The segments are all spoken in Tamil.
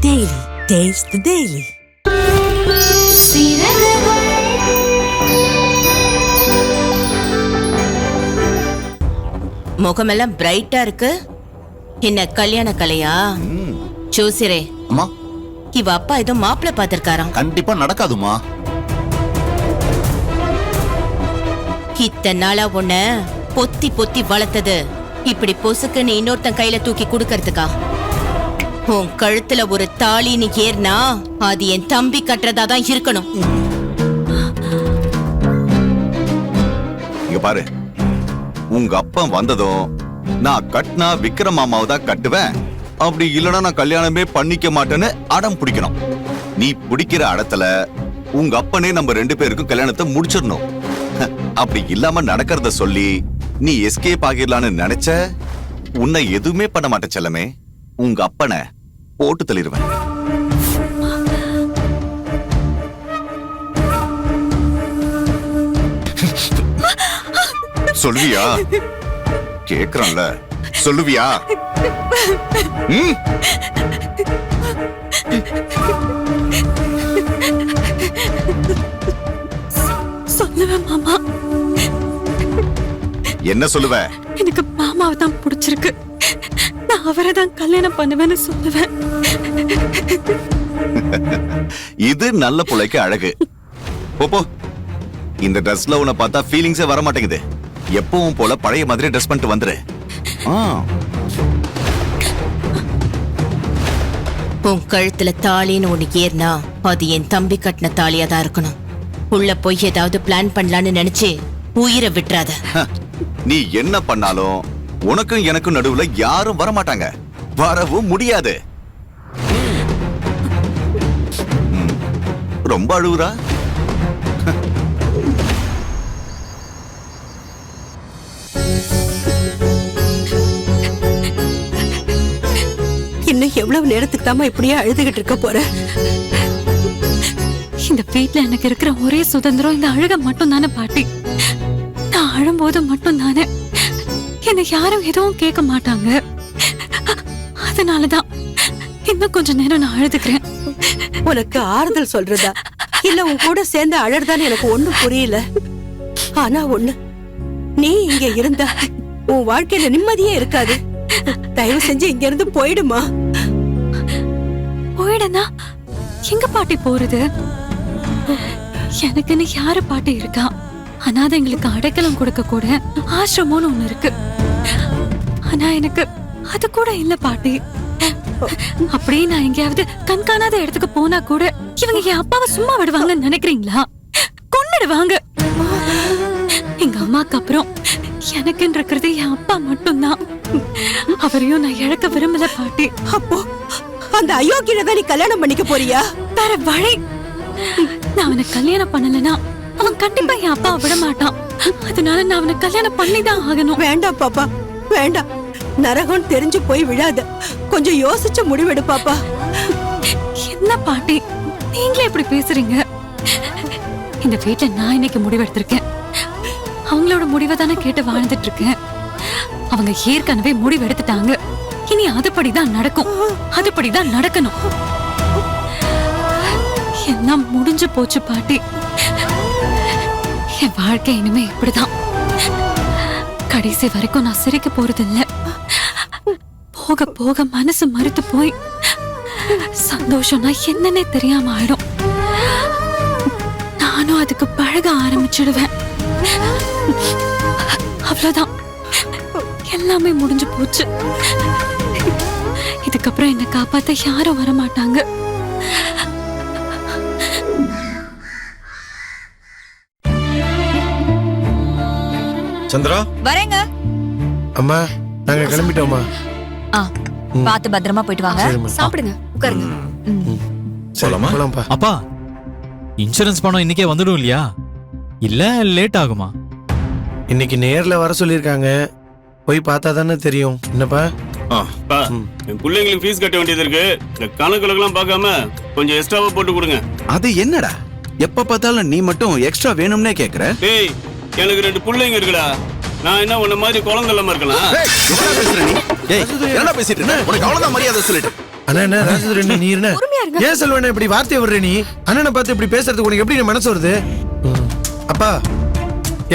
Daily. Taste the Daily. முகமெல்லாம் பிரைட்டா இருக்கு. என்ன கல்யாண கலையா? ஜோசியரே, அம்மா, இவ அப்பா ஏதோ மாப்பிள்ளை பாத்திருக்காராம். கண்டிப்பா நடக்காதுமா. இத்தனை நாளா உன்ன பொத்தி பொத்தி வளர்த்தது இப்படி பொசுக்குன்னு இன்னொருத்தன் கையில தூக்கி குடுக்கறதுக்கா? உன் கழுத்துல ஒரு தாலி நீ ஏறினா அது என் தம்பி கட்டுறதாதான் இருக்கணும். இங்க பாரு, உங்க அப்பா வந்ததும் நான் கட்டினா விக்ரம் மாமாவை தான் கட்டுவேன், அப்படி இல்லைன்னா நான் கல்யாணமே பண்ணிக்க மாட்டேன்னு அடம் பிடிக்கணும். நீ பிடிக்கிற அடத்துல உங்க அப்பனே நம்ம 2 பேருக்கும் கல்யாணத்தை முடிச்சிடணும். அப்படி இல்லாம நடக்கிறத சொல்லி நீ எஸ்கேப் ஆகிடலான்னு நினைச்ச, உன்னை எதுவுமே பண்ண மாட்டேன் செல்லமே. உங்க அப்பனை போட்டு தள்ளிடுவேன். சொல்லுவியா? கேக்குறான்ல, சொல்லுவியா? சொல்லுவேன் மாமா. என்ன சொல்லுவ? எனக்கு மாமாவை தான் பிடிச்சிருக்கு, நான் அவரை தான் கல்யாணம் பண்ணுவேன்னு சொல்லுவேன். இது நல்ல புள்ளைக்கு அழகு. போ, இந்த ட்ரெஸ்ல உன்னை பார்த்தா ஃபீலிங்ஸே வர மாட்டேங்குது. எப்பவும் போல பழைய மாதிரி ட்ரெஸ் பண்ணிட்டு வந்துரு. உன் கழுத்துல தாலின்னு ஒண்ணு ஏறினா அது என் தம்பி கட்டின தாலியா தான் இருக்கணும். உள்ள போய் ஏதாவது பிளான் பண்ணலான்னு நினைச்சு உயிரை விட்டுறாத. நீ என்ன பண்ணாலும் உனக்கும் எனக்கும் நடுவுல யாரும் வர மாட்டாங்க, வரவும் முடியாது. ரொம்ப அழுவுறா? இன்னும் எவ்வளவு நேரத்துக்கு தாமா இப்படியே அழுதுகிட்டு இருக்க போற? இந்த வீட்டுல எனக்கு இருக்கிற ஒரே சுதந்திரம் இந்த அழுக மட்டும் தானே பாட்டி. நான் அழும்போது மட்டும் தானே என்னை யாரும் எதுவும் கேட்க மாட்டாங்க. அதனாலதான் இன்னும் கொஞ்ச நேரம் நான் அழுதுக்கிறேன். உனக்கு ஆறுதல் சொல்றதா இல்ல உன் கூட சேர்ந்து அழறதான்னு எனக்கு ஒண்ணும் புரியல. ஆனா ஒண்ணு, நீ இங்க இருந்தா உன் வாழ்க்கையில நிம்மதியே இருக்காது. தயவு செஞ்சு இங்க இருந்து போயிடுமா. போயிடனா எங்க பாட்டி போறது? எனக்குன்னு யாரு பாட்டி இருக்கா? அனாதைங்களுக்கு அடைக்கலம் கொடுக்க கூட ஆசிரமம்னு ஒண்ணு இருக்கு. ஆனா எனக்கு அது கூட இல்ல பாட்டி. அப்படியே நான் எங்கேயாவது கண்காணாத இடத்துக்கு போனா கூட இவங்க என் அப்பாவை சும்மா விடுவாங்கன்னு நினைக்கிறீங்களா? கொன்னுடுவாங்க. எங்க அம்மாக்கு அப்புறம் எனக்குன்னு இருக்கிறது என் அப்பா மட்டும்தான். அவரையும் நான் இழக்க விரும்பல பாட்டி. அப்போ அந்த அயோக்கியதான் நீ கல்யாணம் பண்ணிக்க போறியா? வேற வழி. நான் அவனை கல்யாணம் பண்ணலனா அவன் கண்டிப்பா என் அப்பாவை விட மாட்டான். அதனால நான் அவனை கல்யாணம் பண்ணிதான் ஆகணும். வேண்டாம் பாப்பா, வேண்டாம். நரகம் தெரிஞ்சு போய் விழாத. கொஞ்சம் யோசிச்சு முடிவெடு பாப்பா. என்ன பாட்டி, நீங்களே இப்படி பேசுறீங்க? இந்த வீட்டுல நான் இன்னைக்கு முடிவெடுத்திருக்கேன். அவங்களோட முடிவை தானே கேட்டு வாழ்ந்துட்டு இருக்கேன். அவங்க ஏற்கனவே முடிவெடுத்துட்டாங்க. இனி அதுபடிதான் நடக்கும், அதுபடிதான் நடக்கணும். எல்லாம் முடிஞ்சு போச்சு பாட்டி. என் வாழ்க்கை இனிமே இப்படிதான். கடைசி வரைக்கும் நான் சிரிக்க போறது இல்ல. போக போக மனசு மறுத்து போய் சந்தோஷம்னா என்னன்னே தெரியாம ஆயிடும். நானும் அதுக்கு பழக ஆரம்பிச்சிடுவேன். அவ்வளவுதான், எல்லாமே முடிஞ்சு போச்சு. இதுக்கப்புறம் என்ன காப்பாத்த யாரும் வர மாட்டாங்க. சந்திரா, வரேங்க. அம்மா நாங்க கிளம்பிட்டோம்மா. பாத்து பத்திரமா போயிட்டு வாங்க. சாப்பிடுங்க, உட்காருங்க. போலாமா? போலாம்ப்பா. அப்பா, இன்சூரன்ஸ் பணம் இன்னைக்கே வந்துடும் இல்லையா? இல்ல லேட் ஆகுமா? இன்னைக்கு நேர்ல வர சொல்லிருக்காங்க, போய் பார்த்தா தானே தெரியும். என்னப்பா? என் பிள்ளைங்களுக்கு ஃபீஸ் கட்ட வேண்டியது இருக்கு. இந்த கணக்குலாம் பார்க்காம கொஞ்சம் எக்ஸ்ட்ராவா போட்டு கொடுங்க. அது என்னடா எப்ப பார்த்தாலும் நீ மட்டும் எக்ஸ்ட்ரா வேணும்னே கேக்குற? டேய், எனக்கு 2 பிள்ளைங்க இருக்குடா. நான் என்ன உன்ன மாதிரி குழந்தை இல்லாம இருக்கலாம்? என்ன பேசிட்டு இருக்க? உனக்கு அவ்வளவுதான் மரியாதை சொல்லிட்டு அண்ணா என்ன ராஜேந்திர நீ என்ன பொறுமையா இருங்க. ஏன் செல்வண்ணா இப்படி வார்த்தையை விடுற நீ அண்ணனை பார்த்து இப்படி பேசுறதுக்கு உனக்கு எப்படி மனசு வருது அப்பா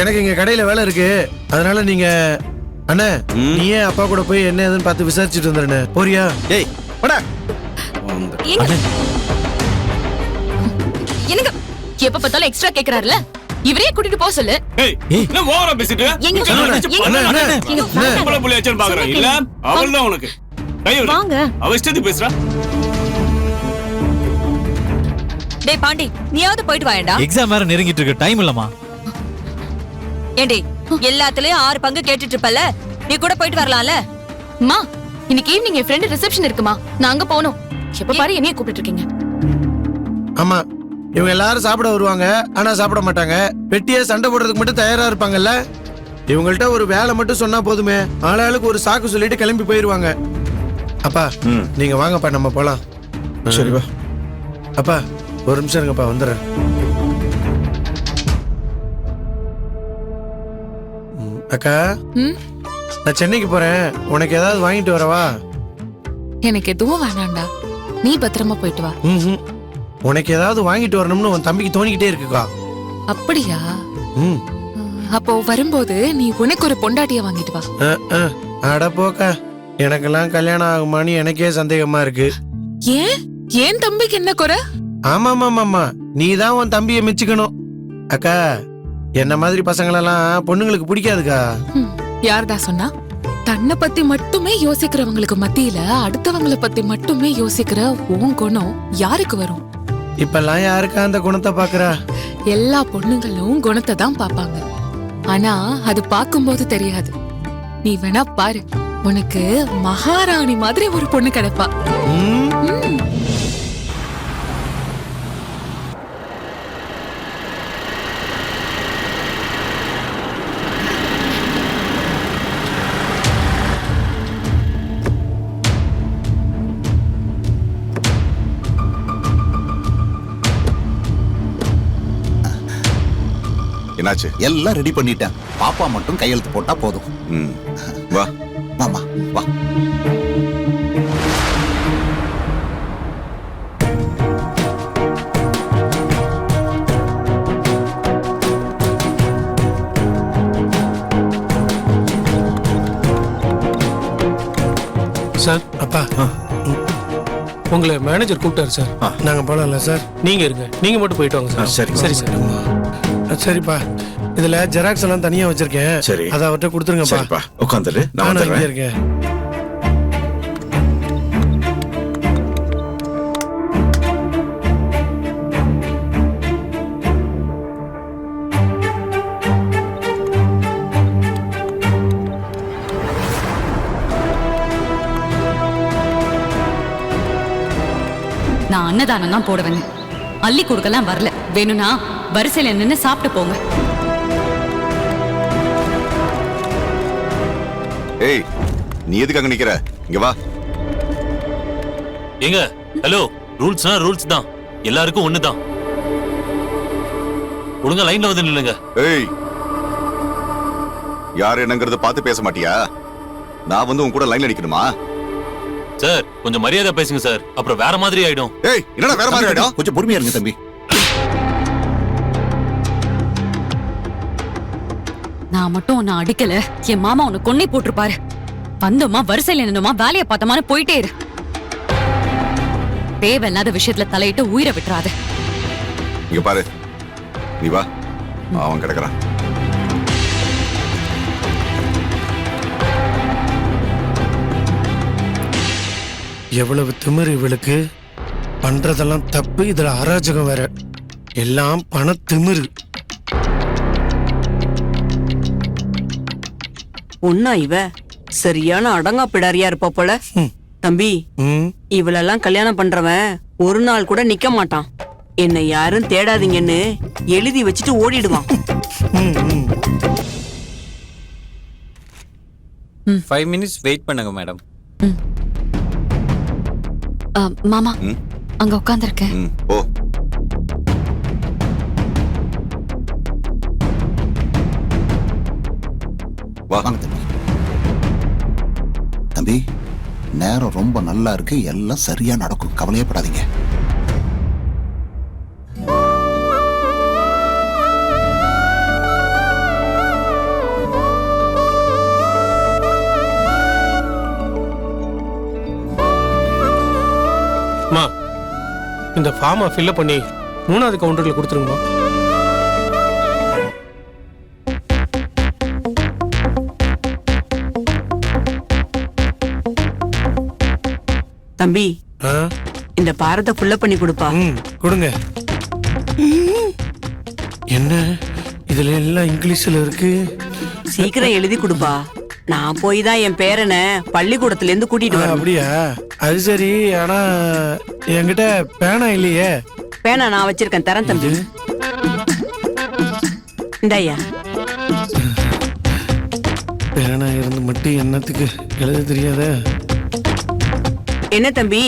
எனக்கு இங்க கடையில வேலை இருக்கு அதனால நீங்க அண்ணா நீ ஏன் அப்பா கூட போய் என்ன ஏதுன்னு பார்த்து விசாரிச்சுட்டு வந்துடுண்ணே போறியா ஏய் போடா ஏங்க என்னங்க எப்ப பார்த்தாலும் எக்ஸ்ட்ரா கேக்குறாருல இவரே கூட்டிட்டு போக சொல்லு. ஏய் என்ன ஓவரா பேசிட்டு எங்க நம்மள புள்ள ஏச்சன் பாக்குறேன் இல்ல அவள் தான் உனக்கு கை விடு. வாங்க. அவ இஷ்டத்துக்கு பேசுறா. டேய் பாண்டி நீயாவது போயிட்டு வாயேண்டா. எக்ஸாம் வேற நெருங்கிட்டு இருக்கு, டைம் இல்லம்மா. ஏண்டி எல்லாத்துலயும் 6 பங்கு கேட்டுட்டு இருப்பல, நீ கூட போயிட்டு வரலாம்ல. அம்மா இன்னைக்கு ஈவினிங் என் ஃப்ரெண்ட் ரிசப்ஷன் இருக்குமா, நான் அங்க போகணும். எப்ப பாரு என்னைய கூப்பிட்டு இருக்கீங்க. ஆமா இவங்க எல்லாரும் சாப்பிட வருவாங்க ஆனா சாப்பிட மாட்டாங்க வெட்டியா சண்டை போடுறதுக்கு மட்டும் தயாரா இருப்பாங்கல்ல இவங்கள்ட்ட ஒரு வேலை மட்டும் சொன்னா போதுமே ஆளாளுக்கு ஒரு சாக்கு சொல்லிட்டு கிளம்பி போயிருவாங்க அப்பா நீங்க வாங்கப்பா நம்ம போலாம் சரிப்பா அப்பா ஒரு நிமிஷம் இருங்கப்பா வந்துடுறேன் அக்கா நான் சென்னைக்கு போறேன் உனக்கு ஏதாவது வாங்கிட்டு வரவா எனக்கு எதுவும் வேணாண்டா, நீ பத்திரமா போயிட்டு வா. உனக்கு ஏதாவது வாங்கிட்டு வரணும்னு உன் தம்பிக்கு தோணிக்கிட்டே இருக்குக்கா அப்படியா? ம் அப்போ வரும்போது நீ உனக்கு ஒரு பொண்டாட்டிய வாங்கிட்டு வா. அட போக்கா எனக்கெல்லாம் கல்யாணம் ஆகுமான்னு எனக்கே சந்தேகமா இருக்கு ஏன் ஏன் தம்பிக்கு என்ன குறை? ஆமாமாமாமா நீ தான் உன் தம்பியை மெச்சுக்கணும் அக்கா என்ன மாதிரி பசங்களெல்லாம் பொண்ணுங்களுக்கு பிடிக்காதுக்கா யார்டா சொன்னா? தன்னை பத்தி மட்டுமே யோசிக்கிறவங்களுக்கு மத்தியில அடுத்தவங்களை பத்தி மட்டுமே யோசிக்கிற உன் குணம் யாருக்கு வரும்? இப்பெல்லாம் யாருக்கா அந்த குணத்தை பாக்குறா எல்லா பொண்ணுங்களும் குணத்தை தான் பாப்பாங்க, ஆனா அது பார்க்கும்போது தெரியாது. நீ வேணா பாரு, உனக்கு மகாராணி மாதிரி ஒரு பொண்ணு கிடைப்பா. என்னாச்சு? எல்லாம் ரெடி பண்ணிட்டேன், பாப்பா மட்டும் கையெழுத்து போட்டா போதும். வா மாமா வா. சார் அப்பா உங்களை மேனேஜர் கூப்பிட்டாரு சார் நாங்க போலாம்ல சார் நீங்க இருங்க நீங்க மட்டும் போயிட்டு வாங்க சார் சரி சரி சார் சரிப்பா இதுல ஜெராக்ஸ் எல்லாம் தனியா வச்சிருக்கேன் சரி. அதை அவர்கிட்ட கொடுத்துருங்கப்பா சரிப்பா உட்காந்துரு, நான் நானும் இங்கே வந்துடுறேன். இருக்கேன் நான் அன்னதானம் தான் போடுவேங்க, அள்ளி கொடுக்கலாம் வரல. வேணும்னா வரிசையில நின்னு சாப்பிட்டு போங்க. ஏய் நீ எதுக்காக நிக்கிற? இங்க வா. ஏங்க ஹலோ, ரூல்ஸ்னா ரூல்ஸ் தான், எல்லாருக்கும் ஒண்ணுதான். ஒழுங்கா லைன்ல வந்து நில்லுங்க. ஏய் யார் என்னங்கறத பார்த்து பேச மாட்டியா? நான் வந்து உன் கூட லைன்ல நிக்கணுமா? சார் கொஞ்சம் மரியாதை பேசுங்க சார், அப்புறம் வேற மாதிரி ஆயிடும். ஏய் என்னடா வேற மாதிரி ஆயிடும்? கொஞ்சம் பொறுமையா இருங்க தம்பி. நான் மட்டும் உன்னை அடிக்கல, என் மாமா உன்னை கொன்னே போட்டிருப்பாரு. வந்தோமா வரிசையில நின்னோமா வேலையை பார்த்தோமான்னு போயிட்டே இரு. தேவையில்லாத விஷயத்துல தலையிட்டு உயிரை விட்டுறாத. இங்க பாரு, நீ வா, அவன் கிடக்குறான். எவ்வளவு திமிரு இவளுக்கு, பண்றதெல்லாம் தப்பு, இதுல அராஜகம் வேற, எல்லாம் பண திமிரு. ஒன்னா இவ சரியான அடங்கா பிடாரியா இருப்பா போல. தம்பி இவளெல்லாம் கல்யாணம் பண்றவன் ஒரு நாள் கூட நிக்க மாட்டான். என்னை யாரும் தேடாதீங்கன்னு எழுதி வச்சுட்டு ஓடிடுவான். 5 minutes வெயிட் பண்ணுங்க மேடம். மாமா அங்க உட்கார்ந்திருக்கேன். ஓ வாங்க தம்பி. தம்பி நேரம் ரொம்ப நல்லா இருக்கு, எல்லாம் சரியா நடக்கும், கவலையே படாதீங்க. அம்மா, இந்த ஃபார்மை ஃபில்அப் பண்ணி 3வது கவுண்டர்ல கொடுத்துருங்கம்மா. தம்பி, ஆ, இந்த பாரத்தை ஃபுல்லா பண்ணி கொடுப்பா. கொடுங்க. என்ன இதுல எல்லாம் இங்கிலீஷ்ல இருக்கு? சீக்கிரம் எழுதி கொடுப்பா. நான் போய் தான் என் பேரனை பள்ளிக்கூடத்துல இருந்து கூட்டிட்டு வரேன். அப்படியா? அது சரி. ஆனா என்கிட்ட பேனா இல்லையே. பேனா நான் வச்சிருக்கேன், தரேன் தம்பி. இந்தாயா. பேனா இருந்து மட்டும் என்னத்துக்கு எழுத தெரியாத? என்ன தம்பி,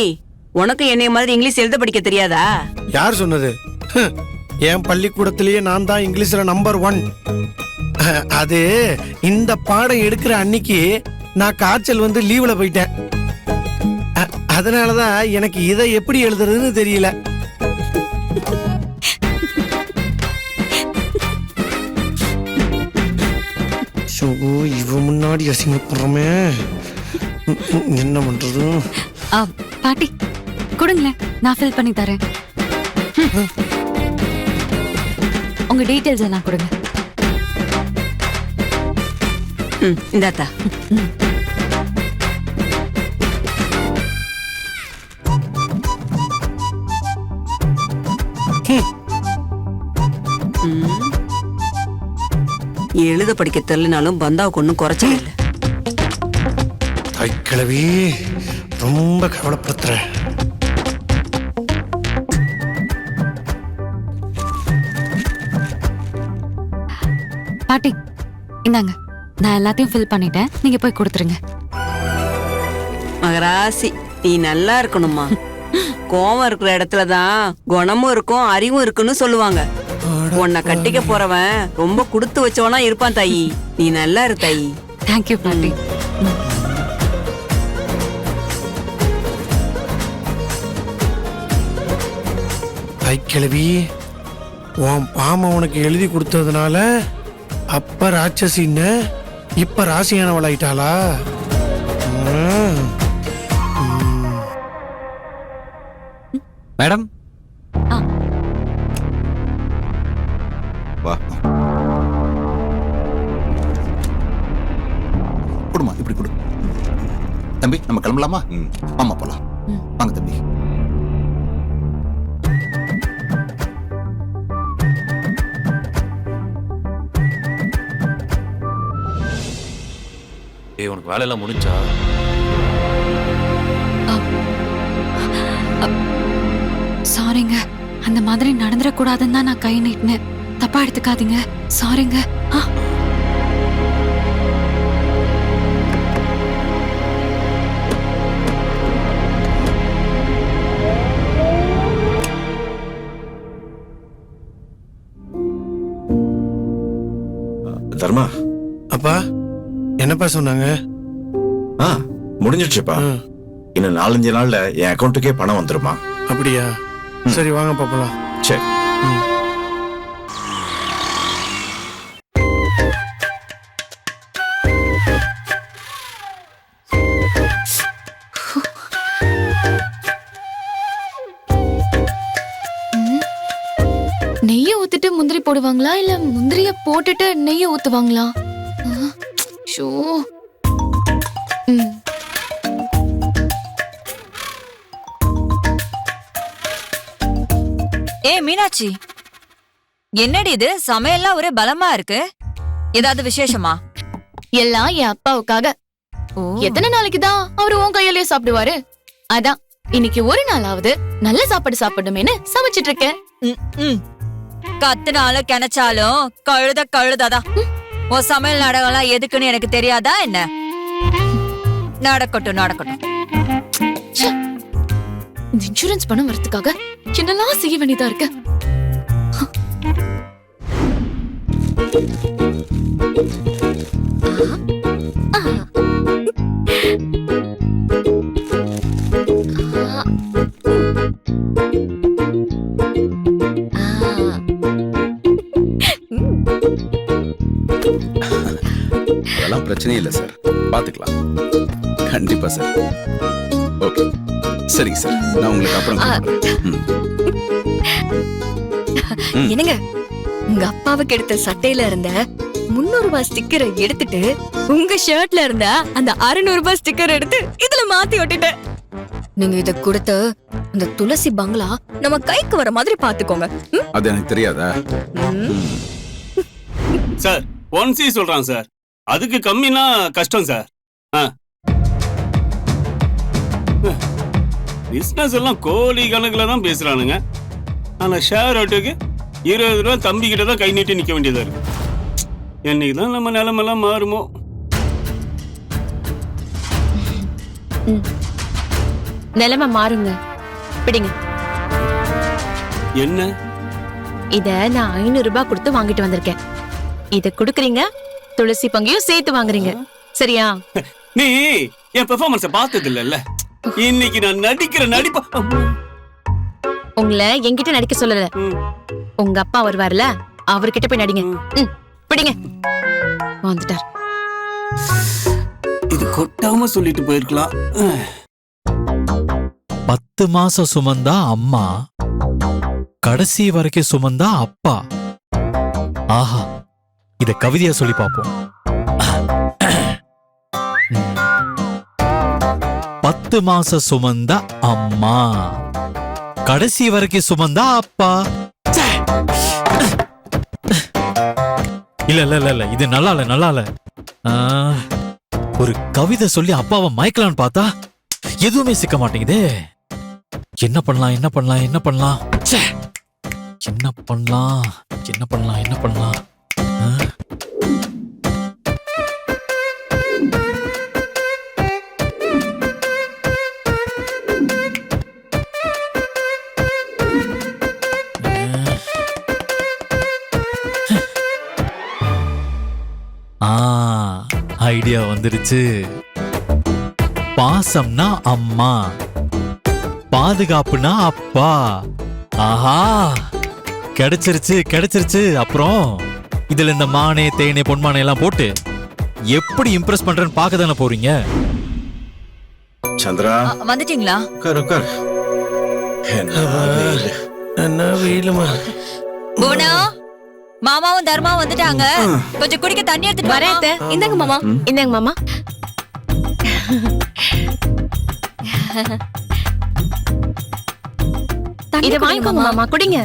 உனக்கு என்னைய மாதிரி இங்கிலீஷ் எழுத படிக்க தெரியாதா? யார் சொன்னது? என் பள்ளிக்கூடத்திலேயே நான் தான் இங்கிலீஷ்ல நம்பர் 1. அது இந்த பாடம் எடுக்கிற அன்னைக்கு நான் காய்ச்சல் வந்து லீவ்ல போயிட்டேன். அதனாலதான் எனக்கு இதை எப்படி எழுதுறதுன்னு தெரியல. இவ முன்னாடி அசிங்கப்படுறமே, என்ன பண்றது? பாட்டி கொடுங்களேன், நான் ஃபில் பண்ணி தரேன். உங்க டீடைல்ஸ் எல்லாம் கொடுங்க. இந்தாத்தா. எழுத படிக்க தெரியலனாலும் பந்தாவுக்கு ஒன்னும் குறைச்சல இல்ல. கிழவி ரொம்ப கவலைப்படுத்துற. பாட்டி இந்தாங்க, நான் எல்லாத்தையும் ஃபில் பண்ணிட்டேன், நீங்க போய் கொடுத்துருங்க. மகராசி, நீ நல்லா இருக்கணுமா. கோவம் இருக்கிற இடத்துலதான் குணமும் இருக்கும், அறிவும் இருக்குன்னு சொல்லுவாங்க. உன்னை கட்டிக்க போறவன் ரொம்ப கொடுத்து வச்சவனா இருப்பான் தாயி. நீ நல்லா இரு தாயி. தேங்க்யூ பாட்டி. கிழவி, உன் பாம உனக்கு எழுதி கொடுத்ததுனால அப்ப ராட்சசின்னு இப்ப ராசியானவள் ஆயிட்டாளா? மேடம், வா. கொடுமா, இப்படி கொடு. தம்பி, நம்ம கிளம்பலாமா? ஆமா, போலாம். வாங்க தம்பி. ஏய், உனக்கு வேலையெல்லாம் முடிஞ்சா? சாரிங்க, அந்த மாதிரி நடந்துடக்கூடாதுன்னு தான் நான் கை நீட்டினேன். தப்பா எடுத்துக்காதீங்க. சாரிங்க. தர்மா. அப்பா, என்னப்பா சொன்னாங்க? முடிஞ்சிடுச்சுப்பா. இன்னும் 4-5 நாள்ல என் அக்கௌண்ட்டுக்கே பணம் வந்துருமா? அப்படியா? சரி, வாங்க பாப்பலாம். சரி. நெய்ய ஊத்திட்டு முந்திரி போடுவாங்களா இல்ல முந்திரிய போட்டுட்டு நெய்ய ஊத்துவாங்களா? ஷோ. மீனாட்சி, என்னடி இது? சமையல்லாம் ஒரே பலமா இருக்கு. ஏதாவது விசேஷமா? எல்லாம் என் அப்பாவுக்காக. எத்தனை நாளைக்கு தான் அவரு உன் கையிலேயே சாப்பிடுவாரு? அதான் இன்னைக்கு ஒரு நாளாவது நல்ல சாப்பாடு சாப்பிடணுமேனு சமைச்சிட்டு இருக்கேன். கத்துனாலும் கிணச்சாலும் கழுததான். உன் சமையல் நாடகம்லாம் எதுக்குன்னு எனக்கு தெரியாதா என்ன? நடக்கட்டும். இந்த இன்சூரன்ஸ் பணம் வரதுக்காக என்னெல்லாம் செய்ய வேண்டியதா இருக்கு. பிரச்சனையே இல்லை சார், பார்த்துக்கலாம். கண்டிப்பா சார். ஓகே, சரிங்க சார், நான் உங்களுக்கு அப்புறம் கூப்பிடுறேன். என்னங்க, உங்க அப்பாவுக்கு எடுத்த சட்டையில இருந்த 300 ரூபாய் ஸ்டிக்கரை எடுத்துட்டு உங்க ஷர்ட்ல இருந்த அந்த 600 ரூபாய் ஸ்டிக்கர் எடுத்து இதுல மாத்தி ஒட்டிட்டேன். நீங்க இத கொடுத்து அந்த துளசி பங்களா நம்ம கைக்கு வர மாதிரி பாத்துக்கோங்க. அது எனக்கு தெரியாதா? சார் 1C சொல்றான் சார், அதுக்கு கம்மினா கஷ்டம் சார். பிசினஸ் எல்லாம் கோடி கணக்குல தான் பேசுறானுங்க. ஆனா ஷேர் ஆட்டோக்கு 20 ரூபா தம்பி கிட்ட தான் கை நீட்டி நிக்க வேண்டியதா இருக்கு. என்னைக்குதான் நம்ம நிலமெல்லாம் மாறுமோ? நிலைமை மாறுங்க. பிடிங்க. என்ன? இத நான் 500 ரூபாய் கொடுத்து வாங்கிட்டு வந்திருக்கேன். இத குடுக்குறீங்க, துளசி பங்கையும் சேர்த்து வாங்குறீங்க, சரியா? நீ என் பெர்ஃபார்மன்ஸ பார்த்தது இல்லல்ல. இன்னைக்கு நான் நடிக்கிற நடிப்பா. உங்களை என்கிட்ட நடிக்க சொல்லல, உங்க அப்பா வருவார்ல, அவர்கிட்ட போய் நடிங்க. பிடிங்க. வந்துட்டார். இது கொட்டாம சொல்லிட்டு போயிருக்கலாம். 10 மாசம் சுமந்தா அம்மா, கடைசி வரைக்கும் சுமந்தா அப்பா. ஆஹா, இத கவிதையா சொல்லி பாப்போம். 10 மாசம் சுமந்தா அம்மா, கடைசி வரைக்கும் சுமந்தா அப்பா. இல்ல இல்ல இல்ல, இது நல்லா இல்ல, நல்லா இல்ல. ஒரு கவிதை சொல்லி அப்பாவை மயக்கலான்னு பார்த்தா எதுவுமே சிக்க மாட்டேங்குதே. என்ன பண்ணலாம், என்ன பண்ணலாம், என்ன பண்ணலாம், என்ன பண்ணலாம், என்ன பண்ணலாம், என்ன பண்ணலாம்? ஐடியா வந்துருச்சு. பாசம்னா அம்மா, பாதுகாப்புனா அப்பா. ஆஹா, கிடைச்சிருச்சு கிடைச்சிருச்சு. அப்புறம் இதுல இந்த மானே தேனே பொன்மானே எல்லாம் போட்டு எப்படி இம்ப்ரெஸ் பண்றேன்னு பார்க்க தானே போறீங்க. சந்திரா, வந்துட்டீங்களா? உட்கார் உட்கார். என்ன வெயிலுமா. புவனா, மாமாவும் தர்மாவும் வந்துட்டாங்க. கொஞ்சம் குடிக்க தண்ணி எடுத்துட்டு வரேன். இந்தாங்க மாமா. இந்தாங்க மாமா. இத வாங்கிக்கோங்க மாமா, குடிங்க.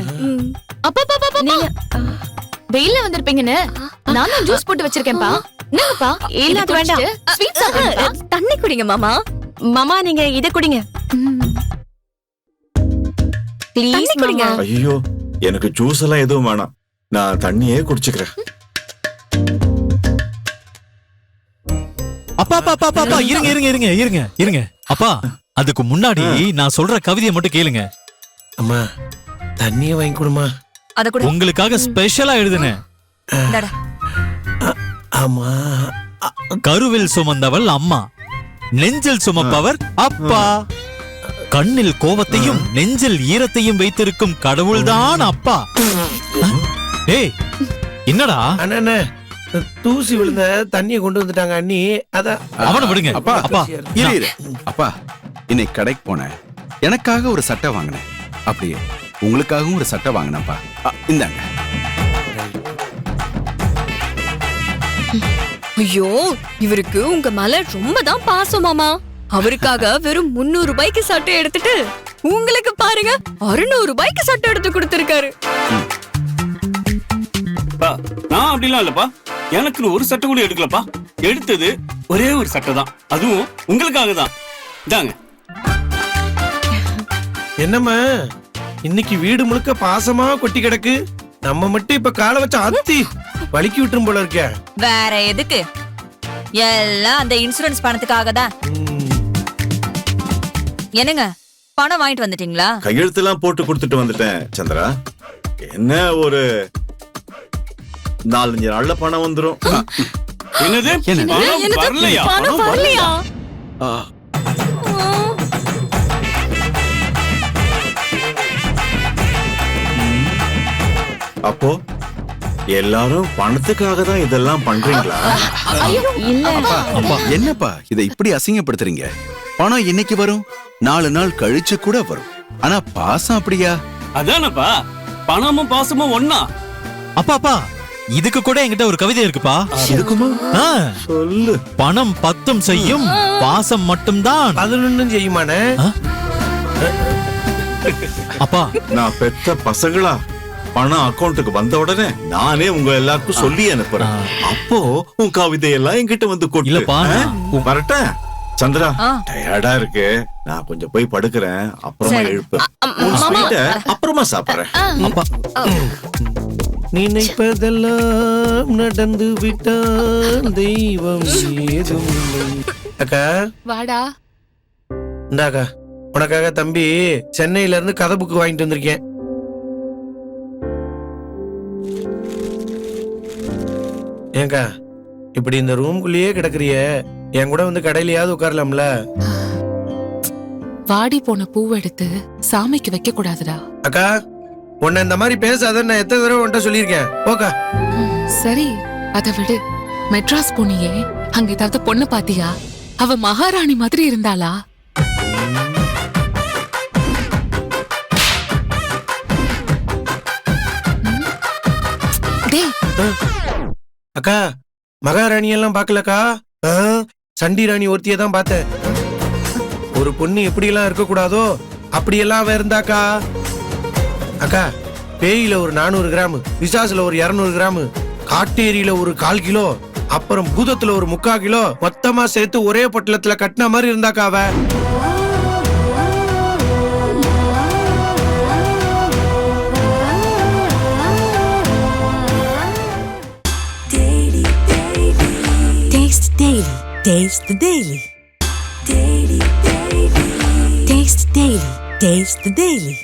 அப்பா பாப்பா பாப்பா, வெயில்ல வந்திருப்பீங்கன்னு நான் தான் ஜூஸ் போட்டு வச்சிருக்கேன்ப்பா. என்னங்கப்பா? இல்ல அது வேண்டாம், ஸ்வீட் சாப்பிடுங்க. தண்ணி குடிங்க மாமா. மாமா நீங்க இத குடிங்க ப்ளீஸ் குடிங்க. ஐயோ, எனக்கு ஜூஸ் எல்லாம் எதுவும் வேணாம், நான் தண்ணியே குடிச்சுக்கிறேன். அப்பா அப்பா அப்பா அப்பா, இருங்க இருங்க இருங்க இருங்க இருங்க. அப்பா, அதுக்கு முன்னாடி நான் சொல்ற கவிதையை மட்டும் கேளுங்க. அம்மா, தண்ணியை வாங்கி கொடுமா. அத கூட உங்களுக்காக ஸ்பெஷலா எழுதுனேன். ஆமா, கருவில் சுமந்தவள் அம்மா, நெஞ்சில் சுமப்பவர் அப்பா. கண்ணில் கோபத்தையும் நெஞ்சில் ஈரத்தையும் வைத்திருக்கும் கடவுள்தான் அப்பா. ஏய், என்னடா? அண்ணே, தூசி விழுந்த தண்ணியை கொண்டு வந்துட்டாங்க அண்ணி. அதான் அவனை விடுங்க. அப்பா அப்பா இரு இரு. அப்பா, இன்னைக்கு கடைக்கு போனேன், எனக்காக ஒரு சட்டை வாங்கினேன், அப்படியே உங்களுக்காகவும் ஒரு சட்டை வாங்கினேன்ப்பா. இந்தாங்க. ஐயோ, இவருக்கு உங்க மேல ரொம்ப தான் பாசம் மாமா. அவருக்காக வெறும் 300 ரூபாய்க்கு சட்டை எடுத்துட்டு உங்களுக்கு பாருங்க 600 ரூபாய்க்கு சட்டை எடுத்து கொடுத்திருக்காரு. நான் அப்படிலாம் இல்லப்பா, எனக்குன்னு ஒரு சட்டை கூட எடுக்கலப்பா. எடுத்தது ஒரே ஒரு சட்டை தான், அதுவும் உங்களுக்காக தான். இதாங்க. என்னம்மா, இன்னைக்கு வீடு முழுக்க பாசமா கொட்டி கிடக்கு, நம்ம மட்டும் இப்ப காலை வச்ச அத்தி வலிக்கி விட்டுரும் போல இருக்க. வேற எதுக்கு? எல்லாம் அந்த இன்சூரன்ஸ் பணத்துக்காக தான். என்னங்க, பணம் வாங்கிட்டு வந்துட்டீங்களா? கையெழுத்தெல்லாம் போட்டு கொடுத்துட்டு வந்துட்டேன் சந்திரா. என்ன ஒரு 4-5 நாள்ல பணம் வந்துரும். என்னது? பணம் வரலையா? பணம் வரலையா? அப்போ எல்லாரும் பணத்துக்காக தான் இதெல்லாம் பண்றீங்களா? அப்பா என்னப்பா இதை இப்படி அசிங்கப்படுத்துறீங்க? பணம் இன்னைக்கு வரும், 4 நாள் கழிச்சு கூட வரும். ஆனா பாசம் அப்படியா? அதானப்பா, பணமும் பாசமும் ஒண்ணா. அப்பா இதுக்கு கூட என்கிட்ட ஒரு கவிதை இருக்குப்பா. இருக்குமா? சொல்லு. பணம் 10 செய்யும், பாசம் மட்டும்தான் 11 செய்யுமானே. அப்பா நான் பெத்த பசங்களா பணம் அக்கௌண்ட்டுக்கு வந்த உடனே நானே உங்க எல்லாருக்கும் சொல்லி அனுப்புறேன். அப்போ உன் கவிதையெல்லாம் என்கிட்ட வந்து கொட்டு. இல்லப்பா, வரட்டேன். சந்திரா, டயர்டா இருக்கு, நான் கொஞ்சம் போய் படுக்கிறேன். அப்புறமா எழுப்பு. உன் sweet அ அப்புறமா சாப்பிடுறேன். அப்பா நினைப்பதெல்லாம் நடந்து விட்டான், தெய்வம் ஏதும் இல்லை. அக்கா வாடா. இந்தாக்கா, உனக்காக தம்பி சென்னையில இருந்து கதை புக்கு வாங்கிட்டு வந்திருக்கேன். ஏங்கா, இப்படி இந்த ரூம்குள்ளேயே கிடக்குறிய, என் கூட வந்து கடையிலயாவது உட்காரலாம்ல? வாடி போன பூவெடுத்து சாமிக்கு வைக்க கூடாதுடா. அக்கா, உன்னை இந்த மாதிரி பேசாத நான் எத்தனை தடவை உன்கிட்ட சொல்லியிருக்கேன். ஓகா சரி, அதை விடு. மெட்ராஸ் போனியே, அங்க ஏதாவது பொண்ணு பாத்தியா? அவ மகாராணி மாதிரி இருந்தாளா? அக்கா, மகாராணி எல்லாம் பாக்கலக்கா, சண்டி ராணி ஒருத்திய தான் பார்த்தேன். ஒரு பொண்ணு எப்படியெல்லாம் இருக்க கூடாதோ அப்படியெல்லாம் அவ இருந்தாக்கா. அக்கா, பேயில ஒரு 400 கிராம், பிசாசுல ஒரு 200 கிராம், காட்டேரியில ஒரு 1/4 கிலோ, அப்புறம் பூதத்துல ஒரு 3/4 கிலோ, மொத்தமா சேர்த்து ஒரே பொட்டலத்துல கட்டின மாதிரி இருந்தாக்கா அவ. Taste the Daily. Taste the Daily. Taste the Daily.